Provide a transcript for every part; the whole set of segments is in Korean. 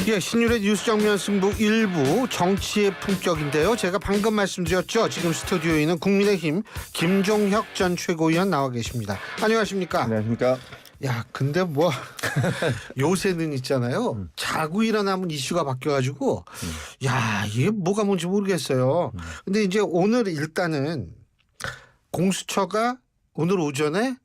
예, 신율의 뉴스 정면 승부 일부 정치의 품격인데요. 제가 방금 말씀드렸죠. 지금 스튜디오에 있는 국민의힘 김종혁 전 최고위원 나와 계십니다. 안녕하십니까? 안녕하십니까? 야, 근데 뭐 요새는 있잖아요. 자고 일어나면 이슈가 바뀌어가지고 야, 이게 뭐가 뭔지 모르겠어요. 근데 이제 오늘 일단은 공수처가 오늘 오전에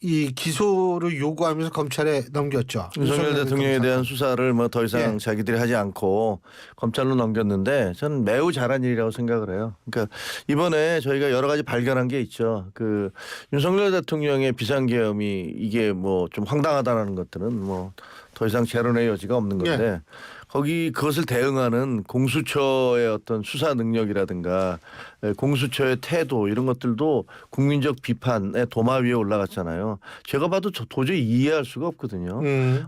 이 기소를 요구하면서 검찰에 넘겼죠. 윤석열 대통령에 대한 수사를 뭐 더 이상 예. 자기들이 하지 않고 검찰로 넘겼는데 저는 매우 잘한 일이라고 생각을 해요. 그러니까 이번에 저희가 여러 가지 발견한 게 있죠. 윤석열 대통령의 비상계엄이 이게 뭐 좀 황당하다라는 것들은 뭐 더 이상 재론의 여지가 없는 건데 예. 그것을 대응하는 공수처의 어떤 수사 능력이라든가 공수처의 태도 이런 것들도 국민적 비판의 도마 위에 올라갔잖아요. 제가 봐도 도저히 이해할 수가 없거든요.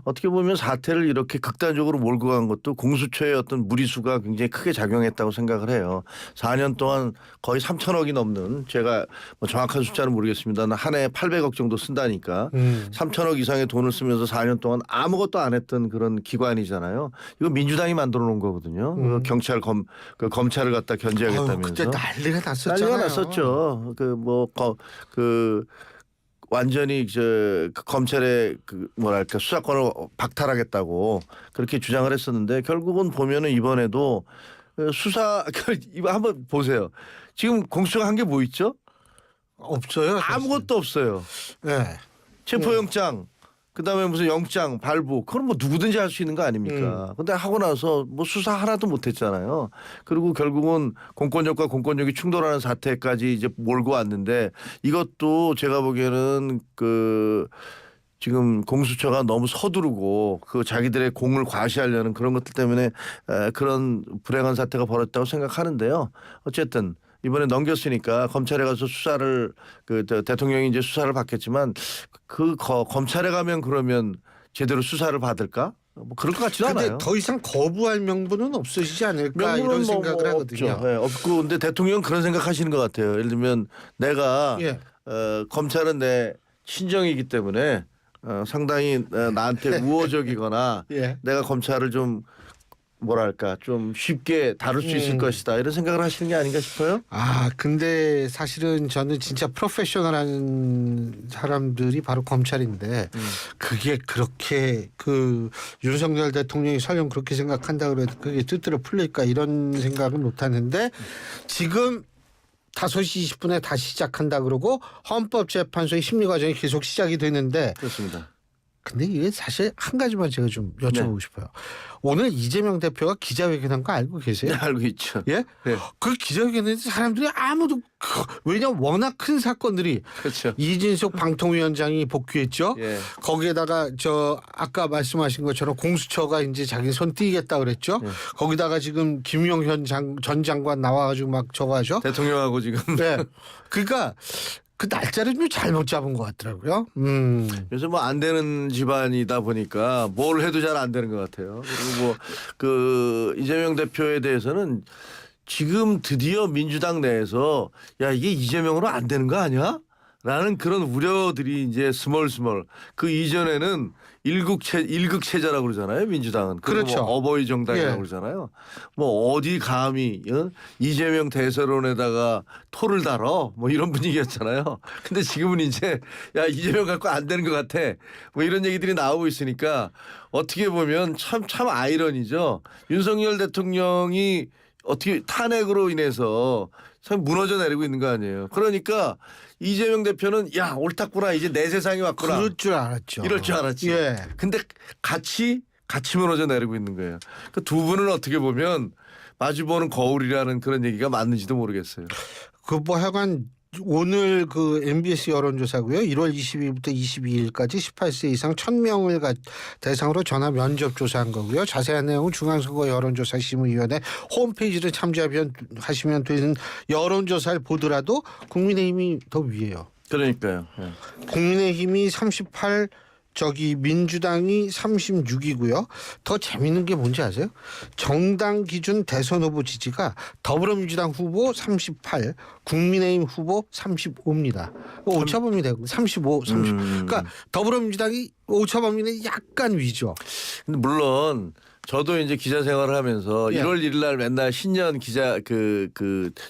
어떻게 보면 사태를 이렇게 극단적으로 몰고 간 것도 공수처의 어떤 무리수가 굉장히 크게 작용했다고 생각을 해요. 4년 동안 거의 3천억이 넘는, 제가 뭐 정확한 숫자는 모르겠습니다. 한 해에 800억 정도 쓴다니까 3천억 이상의 돈을 쓰면서 4년 동안 아무것도 안 했던 그런 기관이잖아요. 이거 민주당이 만들어 놓은 거거든요. 경찰 검찰을 갖다 견제하겠다면서. 그때 난리가 났었잖아요. 난리가 났었죠. 완전히 검찰의 뭐랄까 수사권을 박탈하겠다고 그렇게 주장을 했었는데 결국은 보면은 이번에도 이거 한번 보세요. 지금 공수처가 한 게 뭐 있죠? 없어요. 사실. 아무것도 없어요. 네. 체포영장, 그다음에 무슨 영장 발부, 그건 뭐 누구든지 할 수 있는 거 아닙니까? 근데 하고 나서 뭐 수사 하나도 못했잖아요. 그리고 결국은 공권력과 공권력이 충돌하는 사태까지 이제 몰고 왔는데 이것도 제가 보기에는 지금 공수처가 너무 서두르고 자기들의 공을 과시하려는 그런 것들 때문에 그런 불행한 사태가 벌어졌다고 생각하는데요. 어쨌든 이번에 넘겼으니까 검찰에 가서 수사를 대통령이 이제 수사를 받겠지만 검찰에 가면 그러면 제대로 수사를 받을까? 뭐 그럴 것 같지도 않아요. 근데 더 이상 거부할 명분은 없으시지 않을까 이런 생각을 하거든요. 없죠. 네, 없고 근데 대통령 그런 생각하시는 것 같아요. 예를 들면 내가 예. 검찰은 내 친정이기 때문에 상당히 나한테 우호적이거나 예. 내가 검찰을 좀 뭐랄까 좀 쉽게 다룰 수 있을 것이다 이런 생각을 하시는 게 아닌가 싶어요. 근데 사실은 저는 진짜 프로페셔널한 사람들이 바로 검찰인데 그게 그렇게 윤석열 대통령이 설령 그렇게 생각한다 그래도 그게 뜻대로 풀릴까 이런 생각은 못 하는데 지금 5시 20분에 다시 시작한다 그러고 헌법재판소의 심리 과정이 계속 시작이 되는데 그렇습니다. 근데 이게 사실 한 가지만 제가 좀 여쭤보고 싶어요. 오늘 이재명 대표가 기자회견한 거 알고 계세요? 네, 알고 있죠. 예? 네. 그 기자회견에서 사람들이 아무도 왜냐면 워낙 큰 사건들이 그렇죠. 이진석 방통위원장이 복귀했죠. 예. 거기에다가 아까 말씀하신 것처럼 공수처가 이제 자기 손 띄겠다 그랬죠. 예. 거기다가 지금 김용현 전 장관 나와가지고 막 저거 하죠. 대통령하고 지금 네. 그러니까 그 날짜를 좀 잘못 잡은 것 같더라고요. 요새 뭐 안 되는 집안이다 보니까 뭘 해도 잘 안 되는 것 같아요. 그리고 이재명 대표에 대해서는 지금 드디어 민주당 내에서 야 이게 이재명으로 안 되는 거 아니야? 라는 그런 우려들이 이제 스멀스멀. 그 이전에는 일극체제라고 그러잖아요. 민주당은. 그렇죠. 뭐 어버이 정당이라고 예. 그러잖아요. 뭐 어디 감히 이재명 대세론에다가 토를 달어 뭐 이런 분위기였잖아요. 근데 지금은 이제 야 이재명 갖고 안 되는 것 같아. 뭐 이런 얘기들이 나오고 있으니까 어떻게 보면 참 아이러니죠. 윤석열 대통령이 어떻게 탄핵으로 인해서 참 무너져 내리고 있는 거 아니에요. 그러니까 이재명 대표는 야 옳았구나 이제 내 세상이 왔구나. 그럴 줄 알았죠. 이럴 줄 알았지. 예. 근데 같이 무너져 내리고 있는 거예요. 그 두 분은 어떻게 보면 마주보는 거울이라는 그런 얘기가 맞는지도 모르겠어요. 하여간 오늘 MBS 여론조사고요. 1월 22일부터 22일까지 18세 이상 1,000명을 대상으로 전화 면접 조사한 거고요. 자세한 내용은 중앙선거 여론조사심의위원회 홈페이지를 참조하시면 되는 여론조사를 보더라도 국민의힘이 더 위에요. 그러니까요. 예. 국민의힘이 38, 저기 민주당이 36이고요. 더 재밌는 게 뭔지 아세요? 정당 기준 대선 후보 지지가 더불어민주당 후보 38, 국민의힘 후보 35입니다. 오차범위 되고 35, 30. 그러니까 더불어민주당이 오차범위는 약간 위죠. 근데 물론 저도 이제 기자 생활을 하면서 예. 1월 1일 날 맨날 신년 기자 그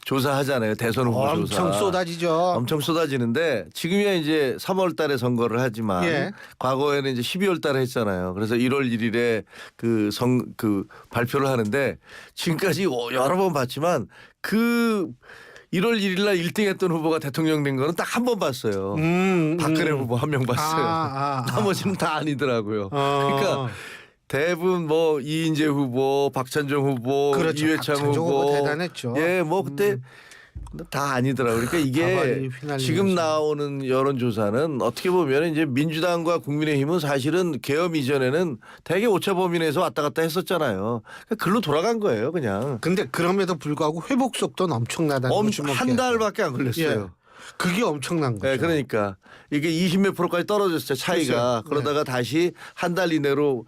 조사하잖아요. 대선 후보 조사. 엄청 쏟아지죠. 엄청 쏟아지는데 지금이야 이제 3월 달에 선거를 하지만 예. 과거에는 이제 12월 달에 했잖아요. 그래서 1월 1일에 그 발표를 하는데 지금까지 여러 번 봤지만 그 1월 1일 날 1등 했던 후보가 대통령 된 거는 딱 한 번 봤어요. 박근혜 후보 한 명 봤어요. 나머지는 다 아니더라고요. 그러니까 대부분 뭐 이인재 후보, 박찬종 후보, 그렇죠. 이회창 박찬종 후보 대단했죠. 예, 뭐 그때 다 아니더라고요. 그러니까 이게 가발이 휘날리면서. 지금 나오는 여론조사는 어떻게 보면 이제 민주당과 국민의힘은 사실은 개엄 이전에는 대개 오차 범위 내에서 왔다 갔다 했었잖아요. 그러니까 글로 돌아간 거예요, 그냥. 근데 그럼에도 불구하고 회복 속도는 엄청나다는 거 주목해야 한 돼요. 달밖에 안 걸렸어요. 예. 그게 엄청난 거죠. 네, 그러니까 이게 20몇 프로까지 떨어졌어요 차이가. 그렇죠. 그러다가 다시 한 달 이내로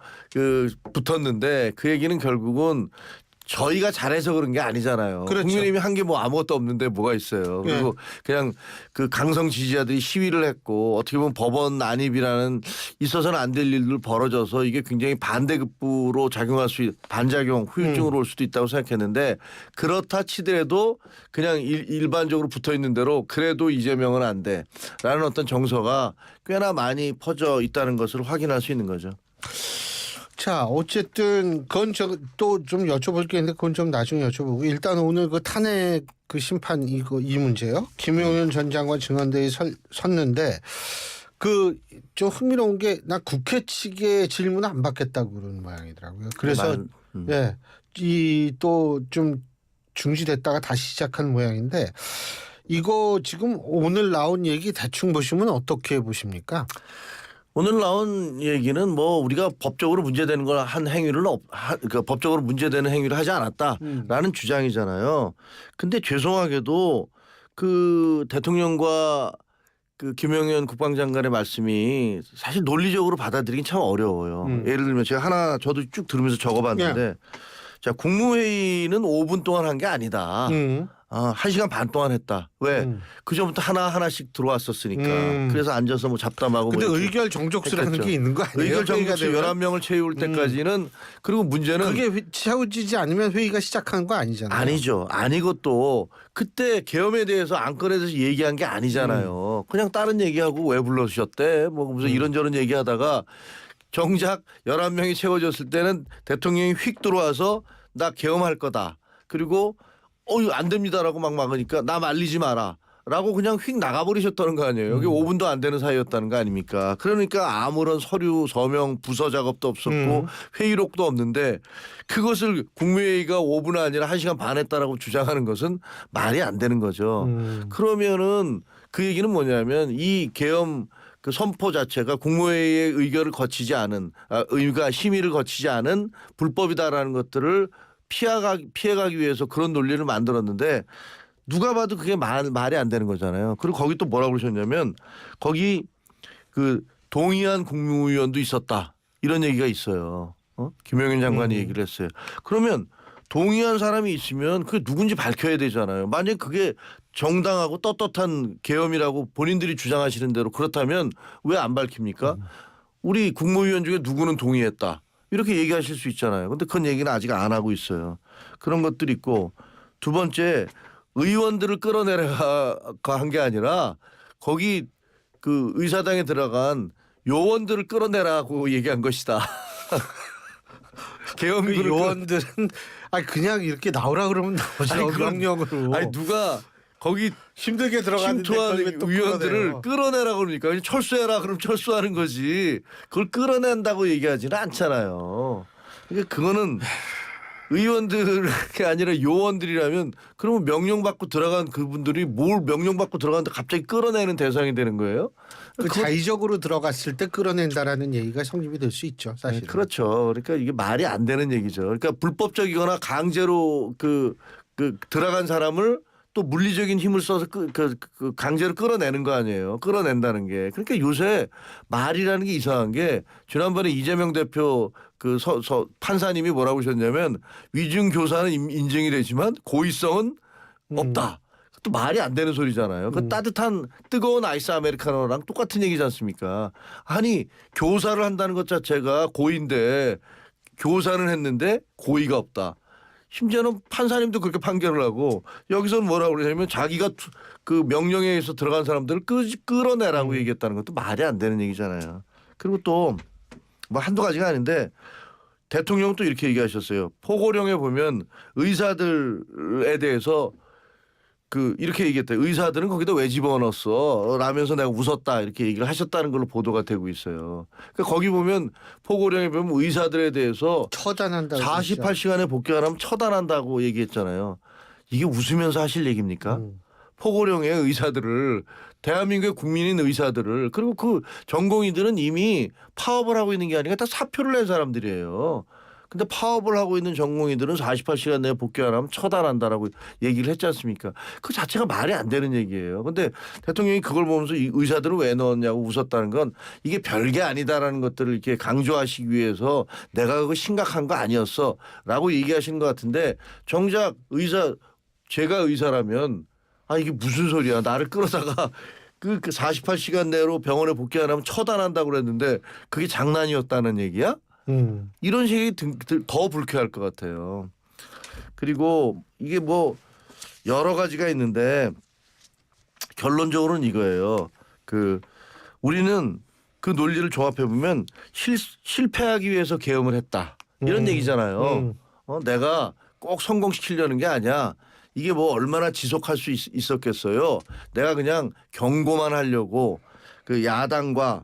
붙었는데 그 얘기는 결국은 저희가 잘해서 그런 게 아니잖아요. 그렇죠. 국민의힘이 한 게 뭐 아무것도 없는데 뭐가 있어요. 그리고 그냥 그 강성 지지자들이 시위를 했고 어떻게 보면 법원 난입이라는 있어서는 안 될 일들 벌어져서 이게 굉장히 반대급부로 작용할 수 반작용 후유증으로 올 수도 있다고 생각했는데 그렇다 치더라도 그냥 일반적으로 붙어 있는 대로 그래도 이재명은 안 돼라는 어떤 정서가 꽤나 많이 퍼져 있다는 것을 확인할 수 있는 거죠. 자, 어쨌든 그건 또 좀 여쭤볼 게 있는데 그건 좀 나중에 여쭤보고 일단 오늘 그 탄핵 그 심판 이 문제요. 김용현 전 장관 증언대에 섰는데 그 좀 흥미로운 게 나 국회 측의 질문 안 받겠다고 그러는 모양이더라고요. 그래서 예, 이 또 좀 중지됐다가 다시 시작한 모양인데 이거 지금 오늘 나온 얘기 대충 보시면 어떻게 보십니까? 오늘 나온 얘기는 뭐 우리가 법적으로 문제되는 걸 한 행위를 그러니까 법적으로 문제되는 행위를 하지 않았다라는 주장이잖아요. 근데 죄송하게도 그 대통령과 그 김용현 국방장관의 말씀이 사실 논리적으로 받아들이긴 참 어려워요. 예를 들면 제가 하나 저도 쭉 들으면서 적어봤는데 자 국무회의는 5분 동안 한 게 아니다. 1시간 반 동안 했다. 왜? 그 전부터 하나씩 들어왔었으니까. 그래서 앉아서 뭐 잡담하고. 근데 뭐 의결 정족수라는 했겠죠. 게 있는 거 아니에요? 의결 정족수 11명을 채울 때까지는 그리고 문제는 그게 채워지지 않으면 회의가 시작한 거 아니잖아요. 아니죠. 아니고 또 그때 계엄에 대해서 안건에 대해서 얘기한 게 아니잖아요. 그냥 다른 얘기하고 왜 불러주셨대? 뭐 무슨 이런저런 얘기하다가 정작 11명이 채워졌을 때는 대통령이 휙 들어와서 나 계엄할 거다. 그리고 안 됩니다라고 막 막으니까 나 말리지 마라. 라고 그냥 휙 나가버리셨다는 거 아니에요. 여기 5분도 안 되는 사이였다는 거 아닙니까? 그러니까 아무런 서류, 서명, 부서 작업도 없었고 회의록도 없는데 그것을 국무회의가 5분 아니라 1시간 반 했다라고 주장하는 것은 말이 안 되는 거죠. 그러면은 그 얘기는 뭐냐면 이 계엄 그 선포 자체가 국무회의의 의결을 거치지 않은 의가 심의를 거치지 않은 불법이다라는 것들을 피해가기 위해서 그런 논리를 만들었는데 누가 봐도 그게 말이 안 되는 거잖아요. 그리고 거기 또 뭐라고 그러셨냐면 거기 그 동의한 국무위원도 있었다. 이런 얘기가 있어요. 김용현 장관이 얘기를 했어요. 그러면 동의한 사람이 있으면 그게 누군지 밝혀야 되잖아요. 만약에 그게 정당하고 떳떳한 계엄이라고 본인들이 주장하시는 대로 그렇다면 왜 안 밝힙니까? 우리 국무위원 중에 누구는 동의했다. 이렇게 얘기하실 수 있잖아요. 근데 그런 얘기는 아직 안 하고 있어요. 그런 것들이 있고 두 번째 의원들을 끌어내라가 한 게 아니라 거기 그 의사당에 들어간 요원들을 끌어내라고 얘기한 것이다. 그 요원들은 그냥 이렇게 나오라 그러면 나오죠. 명령으로. 아니 누가 거기 힘들게 들어갔는데 침투한 의원들을 끌어내라고 그러니까 철수해라 그럼 철수하는 거지. 그걸 끌어낸다고 얘기하지는 않잖아요. 그러니까 그거는 의원들이 아니라 요원들이라면 그러면 명령받고 들어간 그분들이 뭘 명령받고 들어갔는데 갑자기 끌어내는 대상이 되는 거예요? 자의적으로 들어갔을 때 끌어낸다라는 얘기가 성립이 될 수 있죠. 사실. 그렇죠. 그러니까 이게 말이 안 되는 얘기죠. 그러니까 불법적이거나 강제로 그 들어간 사람을 또 물리적인 힘을 써서 강제로 끌어내는 거 아니에요. 끌어낸다는 게. 그러니까 요새 말이라는 게 이상한 게 지난번에 이재명 대표 판사님이 뭐라고 하셨냐면 위중 교사는 인정이 되지만 고의성은 없다. 또 말이 안 되는 소리잖아요. 그 따뜻한 뜨거운 아이스 아메리카노랑 똑같은 얘기지 않습니까? 아니 교사를 한다는 것 자체가 고의인데 교사는 했는데 고의가 없다. 심지어는 판사님도 그렇게 판결을 하고 여기서는 뭐라고 그러냐면 자기가 그 명령에 의해서 들어간 사람들을 끌어내라고 얘기했다는 것도 말이 안 되는 얘기잖아요. 그리고 또 뭐 한두 가지가 아닌데 대통령은 또 이렇게 얘기하셨어요. 포고령에 보면 의사들에 대해서 이렇게 얘기했대. 의사들은 거기다 왜 집어넣었어? 라면서 내가 웃었다. 이렇게 얘기를 하셨다는 걸로 보도가 되고 있어요. 그러니까 거기 보면 포고령에 보면 의사들에 대해서 처단한다고 48시간에 복귀하면 처단한다고 얘기했잖아요. 이게 웃으면서 하실 얘기입니까? 포고령의 의사들을 대한민국의 국민인 의사들을 그리고 그 전공의들은 이미 파업을 하고 있는 게 아니라 다 사표를 낸 사람들이에요. 근데 파업을 하고 있는 전공의들은 48시간 내에 복귀 안 하면 처단한다라고 얘기를 했지 않습니까? 그 자체가 말이 안 되는 얘기예요. 근데 대통령이 그걸 보면서 이 의사들을 왜 넣었냐고 웃었다는 건 이게 별게 아니다라는 것들을 이렇게 강조하시기 위해서 내가 그거 심각한 거 아니었어 라고 얘기하시는 것 같은데 정작 제가 의사라면 이게 무슨 소리야. 나를 끌어다가 그 48시간 내로 병원에 복귀 안 하면 처단한다고 그랬는데 그게 장난이었다는 얘기야? 이런 식이 더 불쾌할 것 같아요. 그리고 이게 뭐 여러 가지가 있는데 결론적으로는 이거예요. 우리는 그 논리를 조합해 보면 실패하기 위해서 계엄을 했다. 이런 얘기잖아요. 내가 꼭 성공시키려는 게 아니야. 이게 뭐 얼마나 지속할 수 있었겠어요. 내가 그냥 경고만 하려고 그 야당과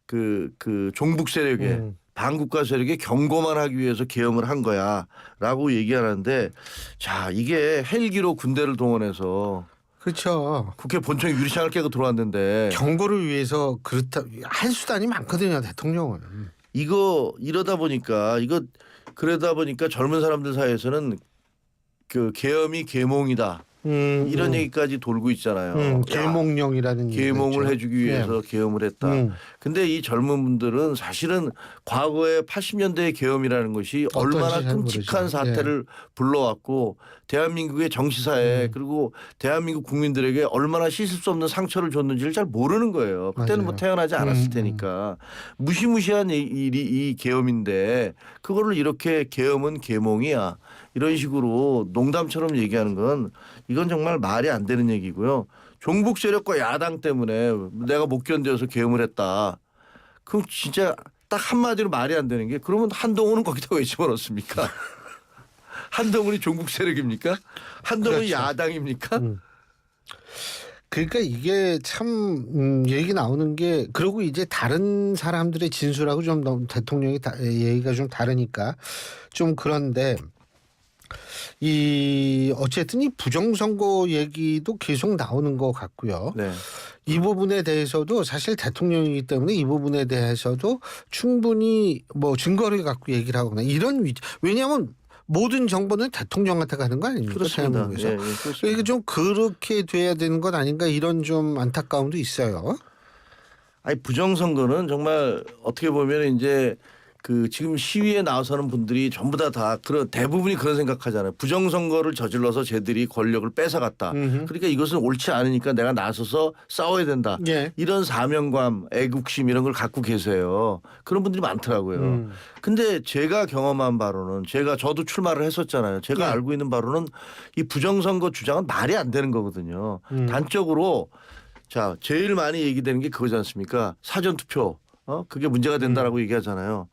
그 종북 세력에 반국가 세력에 경고만 하기 위해서 계엄을 한 거야라고 얘기하는데 자 이게 헬기로 군대를 동원해서 그렇죠. 국회 본청 유리창을 깨고 들어왔는데 경고를 위해서 그렇다 할 수단이 많거든요 대통령은. 그러다 보니까 젊은 사람들 사이에서는 계엄이 계몽이다. 이런 얘기까지 돌고 있잖아요. 계몽령이라는 계몽을 해주기 위해서 계엄을 했다. 근데 이 젊은 분들은 사실은 과거에 80년대의 계엄이라는 것이 얼마나 끔찍한 사태를 불러왔고 대한민국의 정치사에 그리고 대한민국 국민들에게 얼마나 씻을 수 없는 상처를 줬는지를 잘 모르는 거예요. 그때는 뭐 태어나지 않았을 테니까. 무시무시한 일이 이 계엄인데 그거를 이렇게 계엄은 계몽이야. 이런 식으로 농담처럼 얘기하는 건 이건 정말 말이 안 되는 얘기고요. 종북 세력과 야당 때문에 내가 못 견뎌서 계엄을 했다. 그럼 진짜 딱 한마디로 말이 안 되는 게 그러면 한동훈은 거기다 왜 집어넣습니까? 한동훈이 종북 세력입니까? 한동훈이 그렇죠. 야당입니까? 그러니까 이게 참 얘기 나오는 게 그리고 이제 다른 사람들의 진술하고 좀 너무 대통령이 얘기가 좀 다르니까 좀 그런데 어쨌든 이 부정선거 얘기도 계속 나오는 것 같고요. 네. 이 부분에 대해서도 사실 대통령이기 때문에 이 부분에 대해서도 충분히 뭐 증거를 갖고 얘기를 하거나 이런 왜냐하면 모든 정보는 대통령한테 가는 거 아닙니까? 그렇습니다. 대한민국에서. 예, 그렇습니다. 그러니까 좀 그렇게 돼야 되는 것 아닌가 이런 좀 안타까움도 있어요. 부정선거는 정말 어떻게 보면 이제 지금 시위에 나서는 분들이 전부 다 대부분이 그런 생각하잖아요. 부정선거를 저질러서 쟤들이 권력을 뺏어갔다. 그러니까 이것은 옳지 않으니까 내가 나서서 싸워야 된다. 예. 이런 사명감, 애국심 이런 걸 갖고 계세요. 그런 분들이 많더라고요. 근데 제가 경험한 바로는 저도 출마를 했었잖아요. 제가 알고 있는 바로는 이 부정선거 주장은 말이 안 되는 거거든요. 단적으로 자 제일 많이 얘기되는 게 그거지 않습니까? 사전투표. 그게 문제가 된다라고 얘기하잖아요.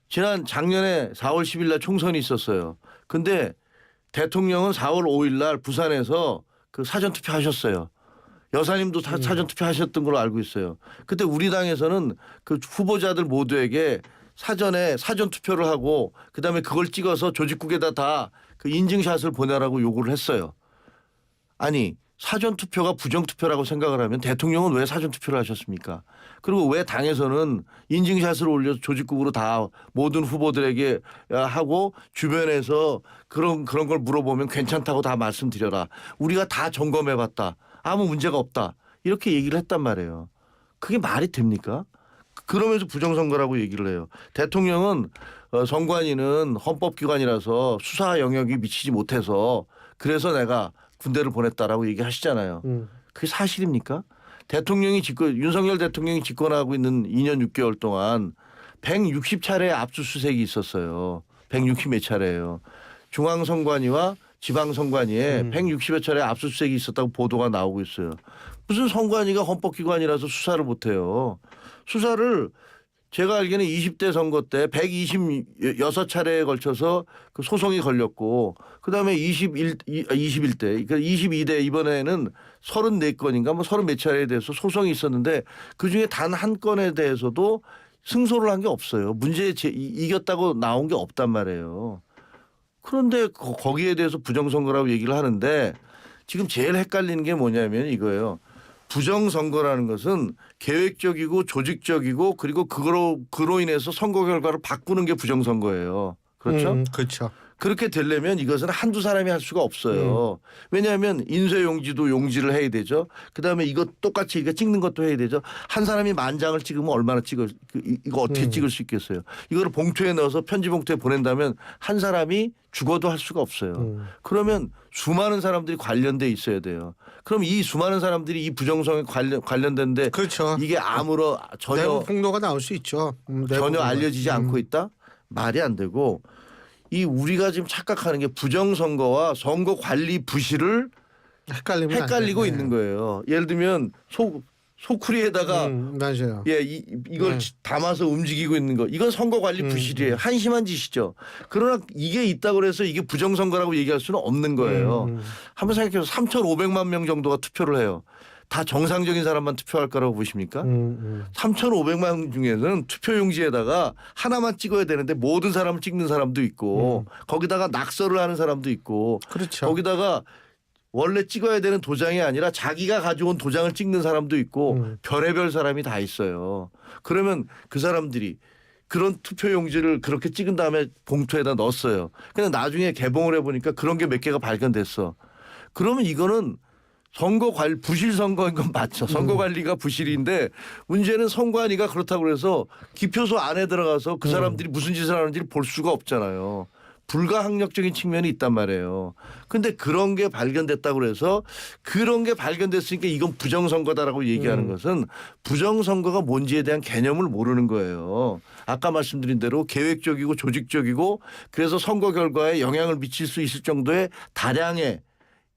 작년에 4월 10일 날 총선이 있었어요. 근데 대통령은 4월 5일 날 부산에서 사전투표 하셨어요. 여사님도 사전투표 하셨던 걸로 알고 있어요. 그때 우리 당에서는 후보자들 모두에게 사전에 사전투표를 하고 그다음에 그걸 찍어서 조직국에다 다 인증샷을 보내라고 요구를 했어요. 아니 사전 투표가 부정 투표라고 생각을 하면 대통령은 왜 사전 투표를 하셨습니까? 그리고 왜 당에서는 인증샷을 올려서 조직국으로 다 모든 후보들에게 하고 주변에서 그런 걸 물어보면 괜찮다고 다 말씀드려라. 우리가 다 점검해봤다. 아무 문제가 없다. 이렇게 얘기를 했단 말이에요. 그게 말이 됩니까? 그러면서 부정선거라고 얘기를 해요. 대통령은 선관위는 헌법기관이라서 수사 영역이 미치지 못해서 그래서 내가 군대를 보냈다라고 얘기하시잖아요. 그게 사실입니까? 윤석열 대통령이 집권하고 있는 2년 6개월 동안 160차례의 압수수색이 있었어요. 160몇 차례예요. 중앙선관위와 지방선관위에 160여 차례 압수수색이 있었다고 보도가 나오고 있어요. 무슨 선관위가 헌법기관이라서 수사를 못해요. 수사를 제가 알기에는 20대 선거 때 126차례에 걸쳐서 그 소송이 걸렸고 그다음에 21대 그러니까 22대 이번에는 34건인가 뭐 30몇 차례에 대해서 소송이 있었는데 그중에 단 한 건에 대해서도 승소를 한 게 없어요. 이겼다고 나온 게 없단 말이에요. 그런데 거기에 대해서 부정선거라고 얘기를 하는데 지금 제일 헷갈리는 게 뭐냐면 이거예요. 부정선거라는 것은 계획적이고 조직적이고 그리고 그로 인해서 선거 결과를 바꾸는 게 부정선거예요. 그렇죠? 그렇죠. 그렇게 되려면 이것은 한두 사람이 할 수가 없어요. 왜냐하면 인쇄용지도 용지를 해야 되죠. 그다음에 이거 똑같이 이거 찍는 것도 해야 되죠. 한 사람이 10,000장을 찍으면 얼마나 이거 어떻게 찍을 수 있겠어요. 이거를 봉투에 넣어서 편지 봉투에 보낸다면 한 사람이 죽어도 할 수가 없어요. 그러면 수많은 사람들이 관련돼 있어야 돼요. 그럼 이 수많은 사람들이 이 부정선거에 관련된데 그렇죠. 이게 아무런 전혀 내부 폭로가 나올 수 있죠. 전혀 알려지지 않고 있다? 말이 안 되고 이 우리가 지금 착각하는 게 부정선거와 선거 관리 부실을 헷갈리고 있는 거예요. 예를 들면 소쿠리에다가 맞아요. 이걸 담아서 움직이고 있는 거 이건 선거 관리 부실이에요. 한심한 짓이죠. 그러나 이게 있다고 해서 이게 부정선거라고 얘기할 수는 없는 거예요. 한번 생각해서 3,500만 명 정도가 투표를 해요. 다 정상적인 사람만 투표할 거라고 보십니까? 3,500만 중에는 투표용지에다가 하나만 찍어야 되는데 모든 사람을 찍는 사람도 있고 거기다가 낙서를 하는 사람도 있고 그렇죠. 거기다가 원래 찍어야 되는 도장이 아니라 자기가 가져온 도장을 찍는 사람도 있고 별의별 사람이 다 있어요. 그러면 그 사람들이 그런 투표용지를 그렇게 찍은 다음에 봉투에다 넣었어요. 근데 나중에 개봉을 해보니까 그런 게 몇 개가 발견됐어. 그러면 이거는 부실 선거인 건 맞죠. 선거 관리가 부실인데 문제는 선관위가 그렇다고 해서 기표소 안에 들어가서 그 사람들이 무슨 짓을 하는지를 볼 수가 없잖아요. 불가항력적인 측면이 있단 말이에요. 근데 그런 게 발견됐다고 그래서 그런 게 발견됐으니까 이건 부정선거다라고 얘기하는 것은 부정선거가 뭔지에 대한 개념을 모르는 거예요. 아까 말씀드린 대로 계획적이고 조직적이고 그래서 선거 결과에 영향을 미칠 수 있을 정도의 다량의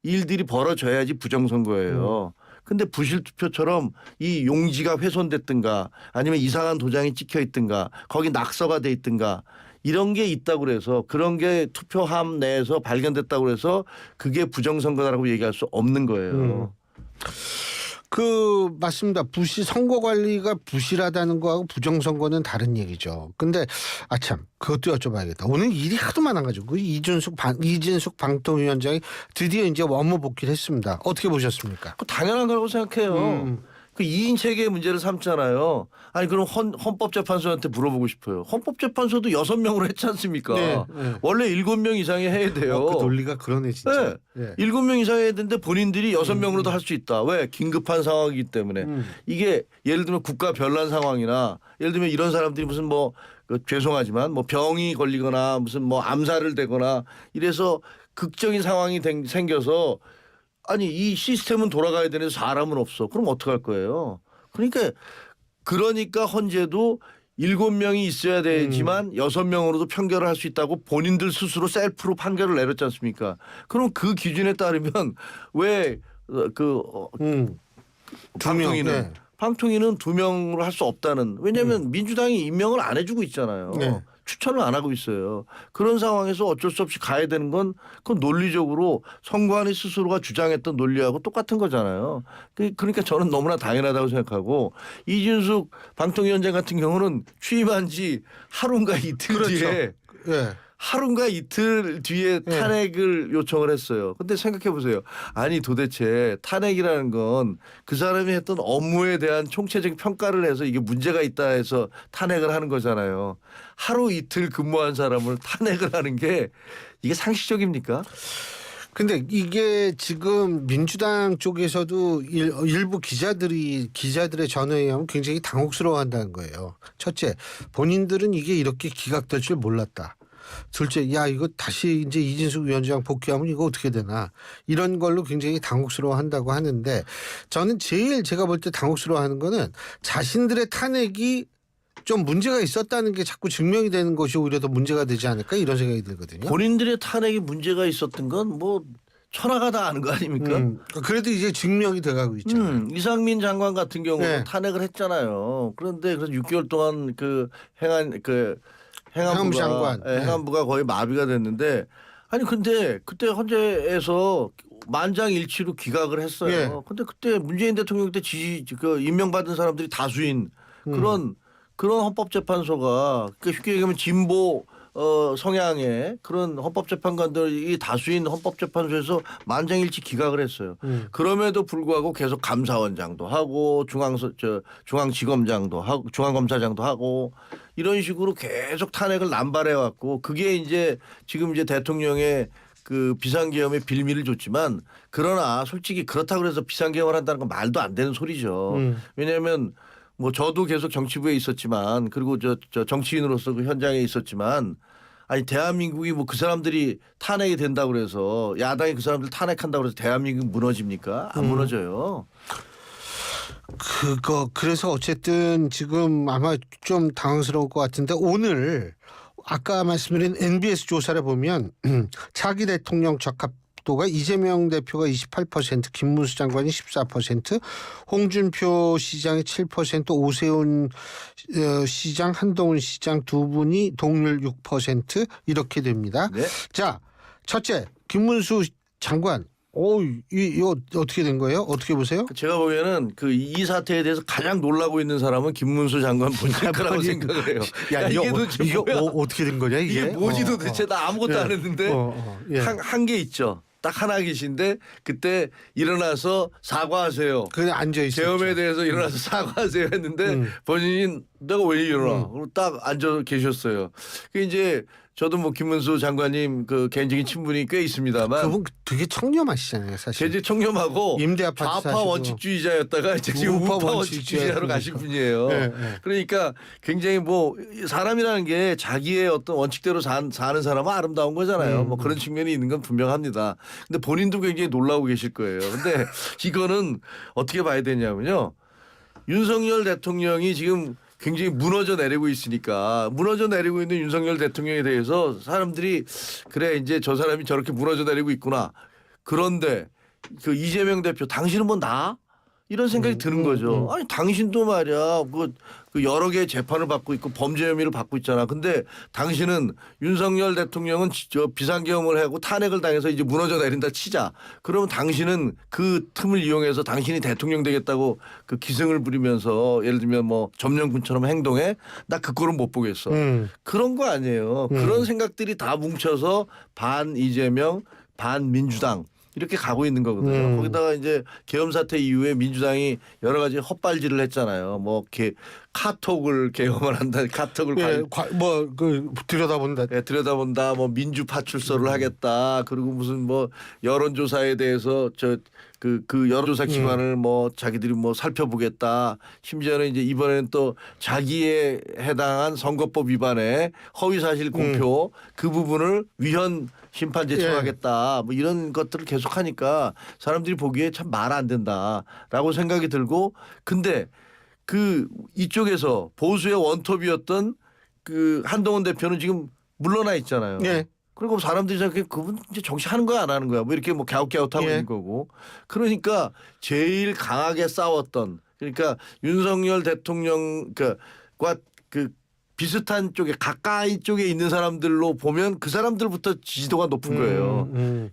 일들이 벌어져야지 부정선거예요. 근데 부실투표처럼 이 용지가 훼손됐든가 아니면 이상한 도장이 찍혀 있든가 거기 낙서가 돼 있든가 이런 게 있다고 그래서 그런 게 투표함 내에서 발견됐다고 그래서 그게 부정선거다라고 얘기할 수 없는 거예요. 맞습니다. 선거 관리가 부실하다는 거하고 부정선거는 다른 얘기죠. 근데 참 그것도 여쭤봐야겠다. 오늘 일이 하도 많아가지고 이진숙 방통위원장이 드디어 이제 업무 복귀를 했습니다. 어떻게 보셨습니까? 당연한 거라고 생각해요. 그 2인 체계의 문제를 삼잖아요. 아니 그럼 헌법재판소한테 물어보고 싶어요. 헌법재판소도 6명으로 했지 않습니까? 네. 원래 7명 이상이 해야 돼요. 그 논리가 그러네 진짜. 네. 7명 이상 해야 되는데 본인들이 6명으로도 할 수 있다. 왜? 긴급한 상황이기 때문에. 이게 예를 들면 국가 변란 상황이나 예를 들면 이런 사람들이 무슨 죄송하지만 병이 걸리거나 무슨 암살을 되거나 이래서 극적인 상황이 생겨서 아니 이 시스템은 돌아가야 되는데 사람은 없어. 그럼 어떡할 거예요? 그러니까 헌재도 7명이 있어야 되지만 6명으로도 판결을 할 수 있다고 본인들 스스로 셀프로 판결을 내렸지 않습니까? 그럼 그 기준에 따르면 왜 방통위는 2명으로 할 수 없다는 왜냐하면 민주당이 임명을 안 해주고 있잖아요. 네. 추천을 안 하고 있어요. 그런 상황에서 어쩔 수 없이 가야 되는 건 그건 논리적으로 선관위 스스로가 주장했던 논리하고 똑같은 거잖아요. 그러니까 저는 너무나 당연하다고 생각하고 이준숙 방통위원장 같은 경우는 취임한 지 하루인가 이틀 그렇죠. 뒤에 하루인가 이틀 뒤에 네. 탄핵을 요청을 했어요. 근데 생각해 보세요. 아니 도대체 탄핵이라는 건 그 사람이 했던 업무에 대한 총체적 평가를 해서 이게 문제가 있다 해서 탄핵을 하는 거잖아요. 하루 이틀 근무한 사람을 탄핵을 하는 게 이게 상식적입니까? 근데 이게 지금 민주당 쪽에서도 일부 기자들의 전화에 의하면 굉장히 당혹스러워한다는 거예요. 첫째, 본인들은 이게 이렇게 기각될 줄 몰랐다. 둘째, 야 이거 다시 이제 이진숙 위원장 복귀하면 이거 어떻게 되나 이런 걸로 굉장히 당혹스러워한다고 하는데 저는 제일 제가 볼 때 당혹스러워하는 거는 자신들의 탄핵이 좀 문제가 있었다는 게 자꾸 증명이 되는 것이 오히려 더 문제가 되지 않을까 이런 생각이 들거든요. 본인들의 탄핵이 문제가 있었던 건 뭐 천하가 다 아는 거 아닙니까? 그래도 이제 증명이 돼가고 있잖아요. 이상민 장관 같은 경우는 네. 탄핵을 했잖아요. 그런데 그래서 6개월 동안 행안부 장관. 예, 행안부가 거의 마비가 됐는데 아니 근데 그때 헌재에서 만장일치로 기각을 했어요. 예. 근데 그때 문재인 대통령 때 임명받은 사람들이 다수인 그런 헌법재판소가 그러니까 쉽게 얘기하면 진보 성향의 그런 헌법재판관들이 다수인 헌법재판소에서 만장일치 기각을 했어요. 그럼에도 불구하고 계속 감사원장도 하고 중앙지검장도 하고 중앙검사장도 하고 이런 식으로 계속 탄핵을 남발해 왔고 그게 이제 지금 이제 대통령의 그 비상계엄의 빌미를 줬지만 그러나 솔직히 그렇다고 해서 비상계엄을 한다는 건 말도 안 되는 소리죠. 왜냐하면 뭐 저도 계속 정치부에 있었지만 그리고 저 정치인으로서 그 현장에 있었지만 아니 대한민국이 뭐 그 사람들이 탄핵이 된다고 그래서 야당이 그 사람들 탄핵한다고 그래서 대한민국이 무너집니까? 안 무너져요. 그래서 어쨌든 지금 아마 좀 당황스러울 것 같은데 오늘 아까 말씀드린 NBS 조사를 보면 차기 대통령 적합도가 이재명 대표가 28%, 김문수 장관이 14%, 홍준표 시장이 7%, 오세훈 시장, 한동훈 시장 두 분이 동률 6% 이렇게 됩니다. 네. 자, 첫째 김문수 장관. 이거 어떻게 된 거예요? 어떻게 보세요? 제가 보기에는 그 이 사태에 대해서 가장 놀라고 있는 사람은 김문수 장관 본인일 거라고 생각을 해요. 야, 이게 도대체 뭐야? 어떻게 된 거냐 이게? 이게 뭐지 도대체 나 아무것도 안 했는데 예. 한 게 있죠. 딱 하나 계신데 그때 일어나서 사과하세요. 그냥 앉아 있었죠. 계엄에 대해서 일어나서 사과하세요 했는데 본인이 내가 왜 일어나? 그리고 딱 앉아 계셨어요. 그 이제 저도 뭐 김문수 장관님 그 개인적인 친분이 꽤 있습니다만 그분 되게 청렴하시잖아요, 사실. 개인적 청렴하고 임대 아파트 좌파 사시고. 원칙주의자였다가 이제 지금 우파 우파 원칙주의자로 원칙주의자로 가신 분이에요. 네. 그러니까 굉장히 뭐 사람이라는 게 자기의 어떤 원칙대로 사는 사람은 아름다운 거잖아요. 뭐 그런 측면이 있는 건 분명합니다. 근데 본인도 굉장히 놀라고 계실 거예요. 근데 이거는 어떻게 봐야 되냐면요. 윤석열 대통령이 지금 굉장히 무너져 내리고 있으니까 무너져 내리고 있는 윤석열 대통령에 대해서 사람들이 그래 이제 저 사람이 저렇게 무너져 내리고 있구나. 그런데 그 이재명 대표 당신은 뭐 나? 이런 생각이 드는 거죠. 아니 당신도 말이야 그 여러 개의 재판을 받고 있고 범죄 혐의를 받고 있잖아. 근데 당신은 윤석열 대통령은 저 비상계엄을 하고 탄핵을 당해서 이제 무너져 내린다 치자. 그러면 당신은 그 틈을 이용해서 당신이 대통령 되겠다고 그 기승을 부리면서 예를 들면 뭐 점령군처럼 행동해. 나 그 꼴은 못 보겠어. 그런 거 아니에요. 그런 생각들이 다 뭉쳐서 반 이재명 반 민주당 이렇게 가고 있는 거거든요. 거기다가 이제 계엄 사태 이후에 민주당이 여러 가지 헛발질을 했잖아요. 뭐 카톡을 계엄을 한다. 카톡을 들여다본다. 들여다본다. 뭐 민주 파출소를 하겠다. 그리고 무슨 뭐 여론조사에 대해서 그 여론조사 기관을 뭐 자기들이 뭐 살펴보겠다. 심지어는 이제 이번에는 또 자기에 해당한 선거법 위반에 허위사실 공표 그 부분을 위헌 심판 제청하겠다. 뭐 이런 것들을 계속하니까 사람들이 보기에 참 말 안 된다라고 생각이 들고 근데 그 이쪽에서 보수의 원톱이었던 그 한동훈 대표는 지금 물러나 있잖아요. 예. 그리고 사람들이 생각해 그분 이제 정치하는 거야 안 하는 거야 뭐 이렇게 뭐 갸웃갸웃하고 있는 거고 그러니까 제일 강하게 싸웠던 그러니까 윤석열 대통령과 그 비슷한 쪽에 가까이 쪽에 있는 사람들로 보면 그 사람들부터 지지도가 높은 거예요.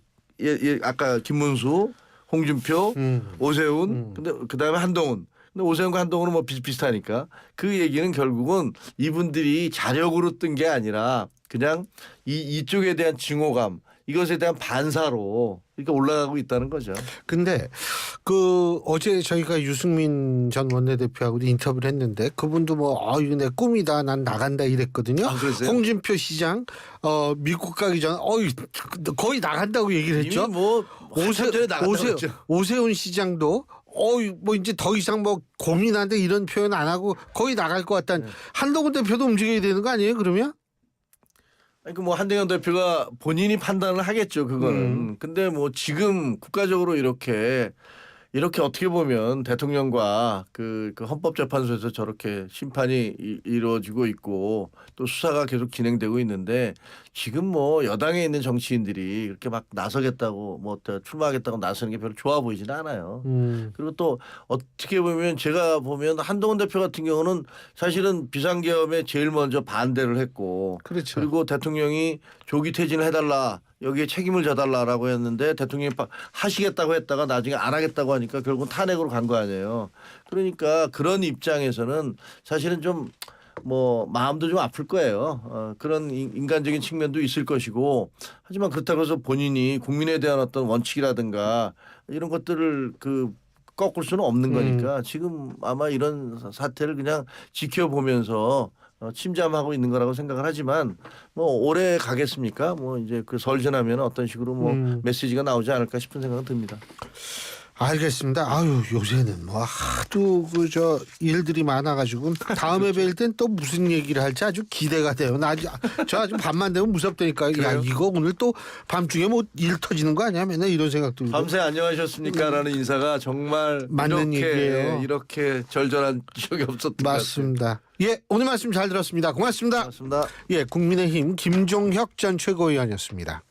아까 김문수, 홍준표, 오세훈, 근데 그다음에 한동훈. 근데 오세훈과 한동훈은 뭐 비슷비슷하니까 그 얘기는 결국은 이분들이 자력으로 뜬 게 아니라 그냥 이쪽에 대한 증오감 이것에 대한 반사로 이렇게 올라가고 있다는 거죠. 근데 그 어제 저희가 유승민 전 원내대표하고도 인터뷰를 했는데 그분도 뭐 이거 내 꿈이다 난 나간다 이랬거든요. 아, 그러세요? 홍준표 시장 미국 가기 전에 거의 나간다고 얘기를 했죠. 이미 뭐 한참 전에 나갔다고 했죠. 오세훈 시장도 뭐 이제 더 이상 뭐 고민한데 이런 표현 안 하고 거의 나갈 것 같다는 한동훈 대표도 움직여야 되는 거 아니에요 그러면? 뭐 한동훈 대표가 본인이 판단을 하겠죠 그거는. 근데 뭐 지금 국가적으로 이렇게 어떻게 보면 대통령과 그 헌법재판소에서 저렇게 심판이 이루어지고 있고 또 수사가 계속 진행되고 있는데 지금 뭐 여당에 있는 정치인들이 이렇게 막 나서겠다고 뭐 출마하겠다고 나서는 게 별로 좋아 보이지는 않아요. 그리고 또 어떻게 보면 제가 보면 한동훈 대표 같은 경우는 사실은 비상계엄에 제일 먼저 반대를 했고 그렇죠. 그리고 대통령이 조기 퇴진을 해달라. 여기에 책임을 져달라라고 했는데 대통령이 하시겠다고 했다가 나중에 안 하겠다고 하니까 결국은 탄핵으로 간 거 아니에요. 그러니까 그런 입장에서는 사실은 좀 뭐 마음도 좀 아플 거예요. 그런 인간적인 측면도 있을 것이고 하지만 그렇다고 해서 본인이 국민에 대한 어떤 원칙이라든가 이런 것들을 꺾을 수는 없는 거니까 지금 아마 이런 사태를 그냥 지켜보면서 침잠하고 있는 거라고 생각을 하지만 뭐 오래 가겠습니까? 뭐 이제 설 지나면 어떤 식으로 뭐 메시지가 나오지 않을까 싶은 생각은 듭니다. 알겠습니다. 요새는 뭐 하도 일들이 많아가지고 다음에 뵐 땐 또 무슨 얘기를 할지 아주 기대가 돼요. 저 아주 밤만 되면 무섭다니까. 야 이거 오늘 또 밤중에 뭐 일 터지는 거 아니야? 맨날 이런 생각 들고. 밤새 안녕하셨습니까라는 인사가 정말 맞는 얘기예요. 이렇게 절절한 적이 없었던 것 같아요. 맞습니다. 예, 오늘 말씀 잘 들었습니다. 고맙습니다. 고맙습니다. 예, 국민의힘 김종혁 전 최고위원이었습니다.